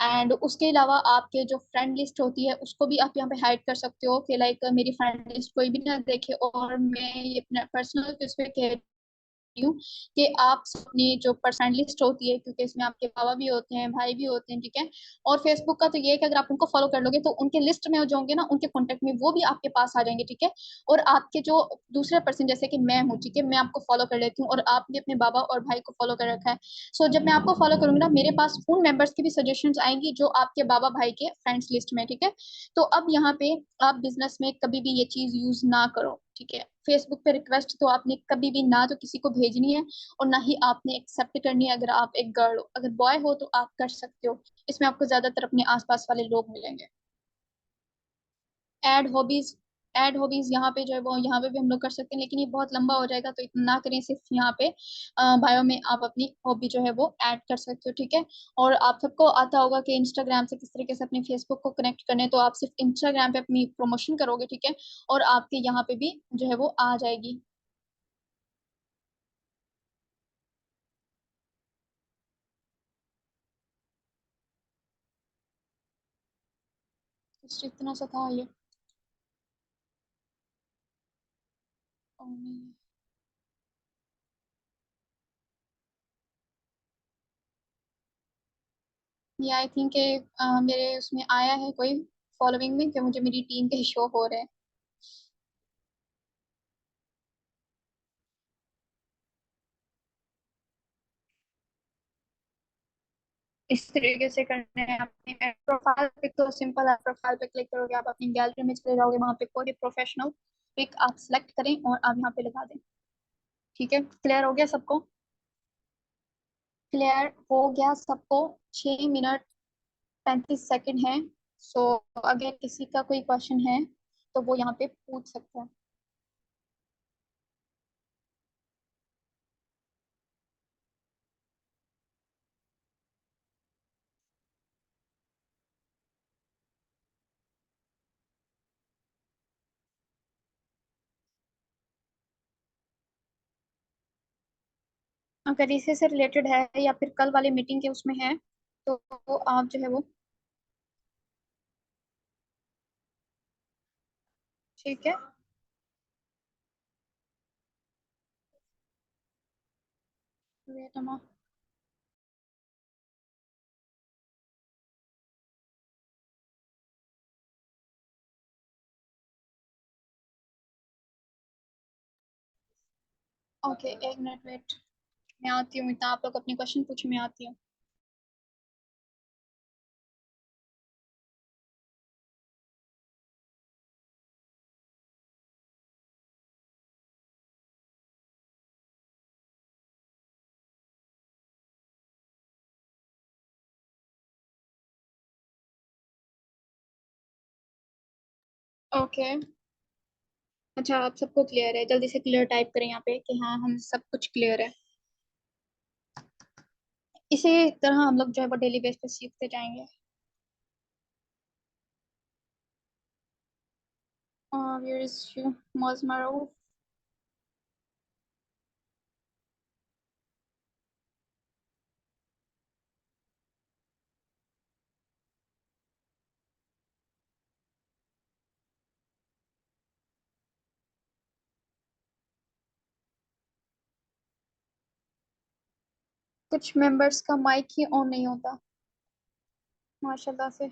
एंड उसके अलावा आपके जो फ्रेंड लिस्ट होती है उसको भी आप यहाँ पे हाइड कर सकते हो कि लाइक मेरी फ्रेंड लिस्ट कोई भी ना देखे, और मैं ये अपना पर्सनल उस पे रही हूँ कि आप अपनी जो पर्सनल लिस्ट होती है, क्योंकि इसमें आपके बाबा भी होते हैं, भाई भी होते हैं, ठीक है। और फेसबुक का तो ये है कि अगर आप उनको फॉलो कर लोगे तो उनके लिस्ट में जो होंगे ना, उनके कॉन्टेक्ट में वो भी आपके पास आ जाएंगे, ठीक है। और आपके जो दूसरे पर्सन, जैसे कि मैं हूँ, ठीक है, मैं आपको फॉलो कर लेती हूँ और आपने अपने बाबा और भाई को फॉलो कर रखा है। जब मैं आपको फॉलो करूंगी ना, मेरे पास उन मेंबर्स की भी सजेशंस आएंगी जो आपके बाबा भाई के फ्रेंड्स लिस्ट में, ठीक है। तो अब यहाँ पे आप बिजनेस में कभी भी ये चीज यूज ना करो, ठीक है। फेसबुक पे रिक्वेस्ट तो आपने कभी भी ना तो किसी को भेजनी है और ना ही आपने एक्सेप्ट करनी है। अगर आप एक गर्ल हो, अगर बॉय हो तो आप कर सकते हो। इसमें आपको ज्यादातर अपने आसपास वाले लोग मिलेंगे। एड हॉबीज, एड हॉबीज यहाँ पे जो है वो यहाँ पे भी हम लोग कर सकते हैं, लेकिन ये बहुत लंबा हो जाएगा तो इतना ना करें। सिर्फ यहाँ पे बायो में आप अपनी हॉबी जो है वो ऐड कर सकते हो, ठीक है। और आप सबको आता होगा कि इंस्टाग्राम से किस तरीके से अपने फेसबुक को कनेक्ट करने, तो आप सिर्फ इंस्टाग्राम पे अपनी प्रमोशन करोगे, ठीक है। और आपके यहाँ पे भी जो है वो आ जाएगी। तो इतना सा था ये। ये आई थिंक मेरे उसमें आया है कोई फॉलोइंग में कि मुझे मेरी टीम के शो हो रहे हैं। इस तरीके से करने हैं अपने प्रोफाइल पिक। तो सिंपल है, प्रोफाइल पे क्लिक करोगे, आप अपनी गैलरी में चले जाओगे, वहां पे कोई प्रोफेशनल पिक आप सिलेक्ट करें और आप यहाँ पे लगा दें। ठीक है, क्लियर हो गया सबको? क्लियर हो गया सबको? 6 मिनट 35 सेकंड है। सो अगर किसी का कोई क्वेश्चन है तो वो यहाँ पे पूछ सकते हैं। अगर इसी से रिलेटेड है या फिर कल वाले मीटिंग के उसमें है तो आप जो है वो, ठीक है। Wait a moment. Okay, 1 minute wait. मैं आती हूँ, इतना आप लोग अपने क्वेश्चन पूछो, मैं आती हूँ। ओके। अच्छा, आप सबको क्लियर है? जल्दी से क्लियर टाइप करें यहाँ पे कि हाँ हम सब कुछ क्लियर है। इसी तरह हम लोग जो है वो डेली बेस पे सीखते जाएंगे। Where is you mouse. कुछ मेंबर्स का माइक ही ऑन नहीं होता, माशाल्लाह से।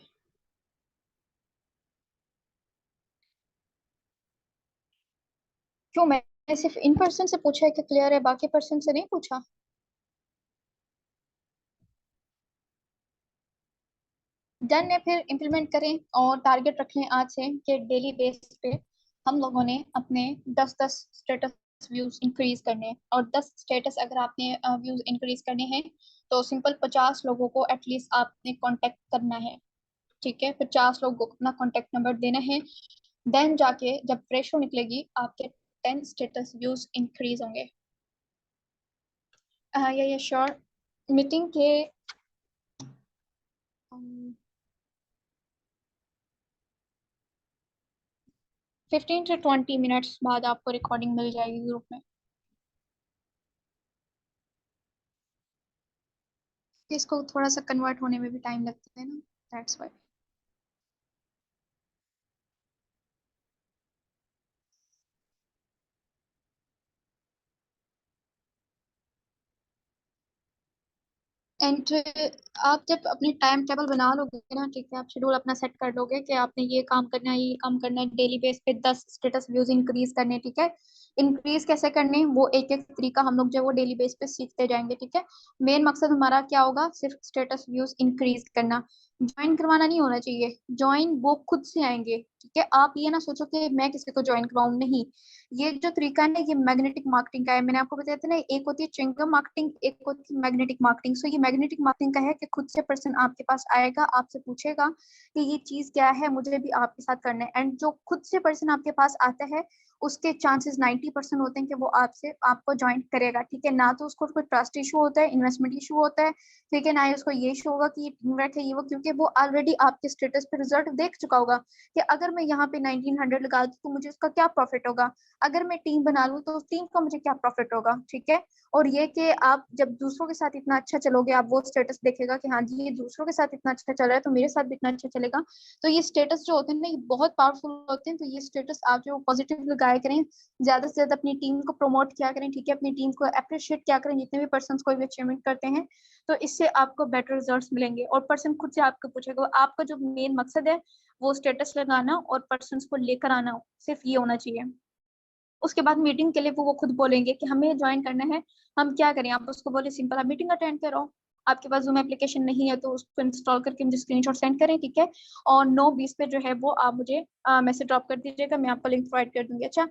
क्यों, मैंने सिर्फ इन पर्सन से पूछा है कि क्लियर है, बाकी पर्सन से नहीं पूछा? डन है, फिर इम्प्लीमेंट करें और टारगेट रख लें आज से कि डेली बेस पे हम लोगों ने अपने 10-10 स्टेटस व्यूज इंक्रीज करने हैं। और 10 स्टेटस अगर आपने व्यूज इंक्रीज करने हैं तो सिंपल 50 लोगों को एटलीस्ट आपने कांटेक्ट करना है, ठीक है। 50 लोगों को अपना कांटेक्ट नंबर देना है। देन जाके जब रेशो निकलेगी आपके 10 स्टेटस व्यूज इंक्रीज होंगे। ये श्योर। मीटिंग के 15 से 20 मिनट्स बाद आपको रिकॉर्डिंग मिल जाएगी ग्रुप में। इसको थोड़ा सा कन्वर्ट होने में भी टाइम लगता है ना, दैट्स व्हाई। एंड आप जब अपने टाइम टेबल बना लोगे ना, ठीक है, आप शेड्यूल अपना सेट कर लोगे कि आपने ये काम करना है, ये काम करना है, डेली बेस पे 10 स्टेटस व्यूज इंक्रीज करने, ठीक है। इंक्रीज कैसे करने, वो एक एक तरीका हम लोग जो है वो डेली बेस पे सीखते जाएंगे, ठीक है। मेन मकसद हमारा क्या होगा, सिर्फ स्टेटस व्यूज इंक्रीज करना। ज्वाइन करवाना नहीं होना चाहिए, ज्वाइन वो खुद से आएंगे, ठीक है। आप ये ना सोचो कि मैं किसी को ज्वाइन करवाऊं, नहीं। ये जो तरीका है ना, ये मैग्नेटिक मार्केटिंग का है। मैंने आपको बताया था ना, एक होती है च्युइंगम मार्केटिंग, एक होती है मैग्नेटिक मार्केटिंग। सो ये मैग्नेटिक मार्केटिंग का है कि खुद से पर्सन आपके पास आएगा, आपसे पूछेगा कि ये चीज क्या है, मुझे भी आपके साथ करना है। एंड जो खुद से पर्सन आपके पास आता है, उसके चांसेस 90% होते हैं कि वो आपसे आपको ज्वाइन करेगा, ठीक है। ना तो उसको कोई ट्रस्ट इशू होता है, इन्वेस्टमेंट इशू होता है, ठीक है, ना ही उसको ये इशू होगा कि ये टीम वर्क है ये वो, क्योंकि वो ऑलरेडी आपके स्टेटस पे रिजल्ट देख चुका होगा कि अगर मैं यहाँ पे 1900 लगा दूँ तो मुझे उसका क्या प्रॉफिट होगा, अगर मैं टीम बना लूँ तो उस टीम का मुझे क्या प्रॉफिट होगा, ठीक है। और ये कि आप जब दूसरों के साथ इतना अच्छा चलोगे, आप वो स्टेटस देखेगा कि हाँ जी ये दूसरों के साथ इतना अच्छा चल रहा है तो मेरे साथ भी इतना अच्छा चलेगा। तो ये स्टेटस जो होते हैं ना, ये बहुत पावरफुल होते हैं। तो ये स्टेटस आप जो पॉजिटिव लगाया करें, ज्यादा से ज्यादा अपनी टीम को प्रमोट किया करें, ठीक है, अपनी टीम को अप्रिशिएट किया करें, जितने भी पर्सन कोई भी अचीवमेंट करते हैं, तो इससे आपको बेटर रिजल्ट्स मिलेंगे। और पर्सन खुद से आपको पूछेगा, आपका जो मेन मकसद है वो स्टेटस लगाना और पर्सन को लेकर आना, सिर्फ ये होना चाहिए। उसके बाद मीटिंग के लिए वो खुद बोलेंगे कि हमें ज्वाइन करना है, हम क्या करें। आप उसको बोले सिंपल, आप मीटिंग अटेंड करो। आपके पास जूम एप्लीकेशन नहीं है तो उसको इंस्टॉल करके मुझे स्क्रीनशॉट सेंड करें, ठीक है। और 9:20 पे जो है वो आप मुझे मैसेज ड्रॉप कर दीजिएगा, मैं आपको लिंक प्रोवाइड कर दूंगी। अच्छा,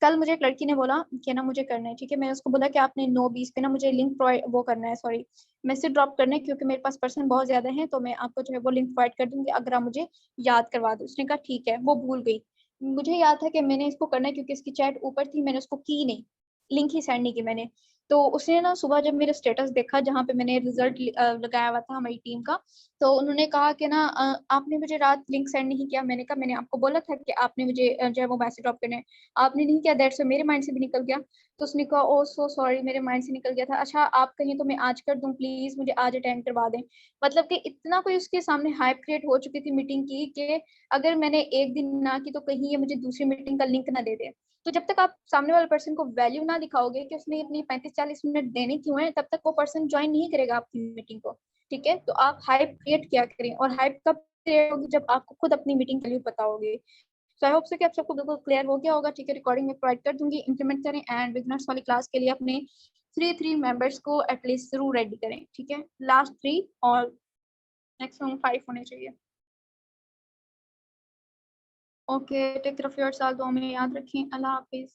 कल मुझे एक लड़की ने बोला कि ना मुझे करना है, ठीक है। मैं उसको बोला कि आपने 9:20 पे ना मुझे लिंक प्रोवाइड वो करना है, सॉरी, मैसेज ड्रॉप करना है, क्योंकि मेरे पास पर्सन बहुत ज्यादा है, तो मैं आपको जो है वो लिंक प्रोवाइड कर दूंगी, अगर आप मुझे याद करवा दो। उसने कहा ठीक है, वो भूल गई। मुझे याद था कि मैंने इसको करना है, क्योंकि इसकी चैट ऊपर थी, मैंने उसको की नहीं, लिंक ही सेंड नहीं की मैंने। तो उसने ना सुबह जब मेरा स्टेटस देखा जहाँ पे मैंने रिजल्ट लगाया हुआ था हमारी टीम का, तो उन्होंने कहा कि ना आपने मुझे रात लिंक सेंड नहीं किया। मैंने कहा मैंने आपको बोला था कि आपने मुझे जो है वो मैसेज ड्रॉप करना है, आपने नहीं किया, दैट्स मेरे माइंड से भी निकल गया। तो उसने कहा ओ सो सॉरी, मेरे माइंड से निकल गया था। अच्छा आप कहें तो मैं आज कर दूं, प्लीज मुझे आज अटेंड करवा दें। मतलब कि इतना कोई उसके सामने हाइप क्रिएट हो चुकी थी मीटिंग की कि अगर मैंने एक दिन ना की तो कहीं ये मुझे दूसरी मीटिंग का लिंक ना दे दे। तो जब तक आप सामने वाले पर्सन को वैल्यू ना दिखाओगे कि उसने अपनी 35-40 मिनट देने क्यों है, तब तक वो पर्सन ज्वाइन नहीं करेगा आपकी मीटिंग को, ठीक है। तो आप हाइप क्रिएट किया करें, और हाइप कब क्रिएट होगी, जब आपको खुद अपनी मीटिंग वैल्यू पता होगी। सो आई होप सो कि आप सबको बिल्कुल क्लियर हो गया होगा, ठीक है। रिकॉर्डिंग में प्रोवाइड कर दूंगी, इंप्लीमेंट करें, एंड बिगनर्स वाली क्लास के लिए अपने 3 मेंबर्स को एटलीस्ट जरूर रेडी करें, ठीक है। लास्ट 3 और मैक्सिमम 5 होने चाहिए। Okay, take care of yourself, दुआ में याद रखें। अल्लाह हाफिज।